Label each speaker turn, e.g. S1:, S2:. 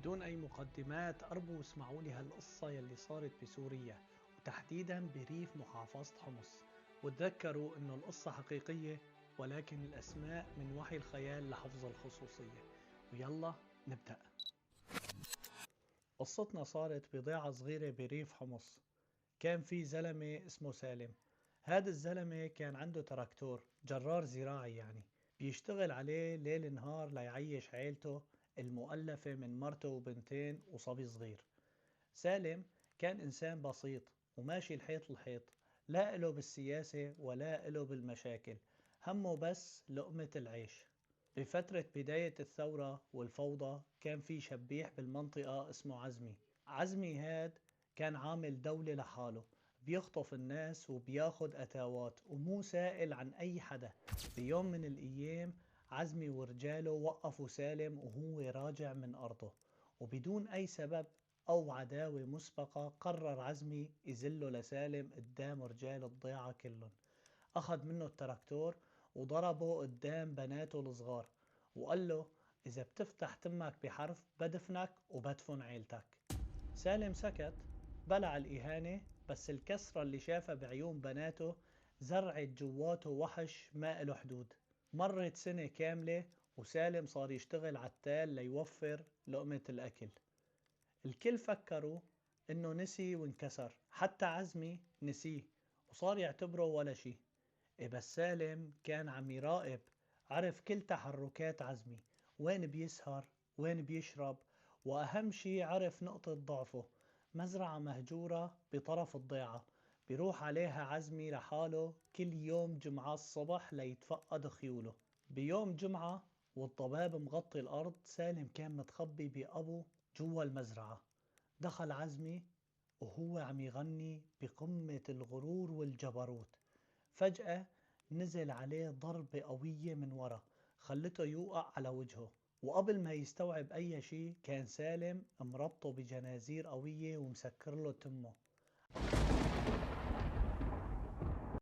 S1: بدون أي مقدمات أرجو اسمعوا لي هالقصة يلي صارت بسوريا، وتحديدا بريف محافظة حمص. وتذكروا إنه القصة حقيقية، ولكن الأسماء من وحي الخيال لحفظ الخصوصية. ويلا نبدأ. قصتنا صارت بضيعة صغيرة بريف حمص. كان في زلمة اسمه سالم. هذا الزلمة كان عنده تراكتور جرار زراعي، يعني بيشتغل عليه ليل نهار ليعيش عيلته المؤلفة من مرته وبنتين وصبي صغير. سالم كان إنسان بسيط وماشي الحيط الحيط، لا إله بالسياسة ولا إله بالمشاكل، همه بس لقمة العيش. بفترة بداية الثورة والفوضى كان في شبيح بالمنطقة اسمه عزمي. عزمي هاد كان عامل دولة لحاله، بيخطف الناس وبياخد أتاوات ومو سائل عن أي حدا. بيوم من الأيام عزمي ورجاله وقفوا سالم وهو راجع من أرضه، وبدون أي سبب أو عداوة مسبقة قرر عزمي يذله لسالم قدام رجال الضيعة كلهم. أخذ منه التراكتور وضربه قدام بناته الصغار، وقال له إذا بتفتح تمك بحرف بدفنك وبدفن عيلتك. سالم سكت، بلع الإهانة، بس الكسرة اللي شافها بعيون بناته زرعت جواته وحش ما إله حدود. مرت سنة كاملة وسالم صار يشتغل عالتال ليوفر لقمة الأكل. الكل فكروا إنه نسي وانكسر، حتى عزمي نسيه وصار يعتبره ولا شي. بس سالم كان عم يراقب، عرف كل تحركات عزمي، وين بيسهر وين بيشرب، وأهم شي عرف نقطة ضعفه: مزرعة مهجورة بطرف الضيعة بيروح عليها عزمي لحاله كل يوم جمعة الصبح ليتفقد خيوله. بيوم جمعة والضباب مغطي الأرض، سالم كان متخبي بأبو جوا المزرعة. دخل عزمي وهو عم يغني بقمة الغرور والجبروت. فجأة نزل عليه ضربة قوية من ورا خلته يوقع على وجهه، وقبل ما يستوعب أي شيء كان سالم مربطه بجنازير قوية ومسكر له تمه.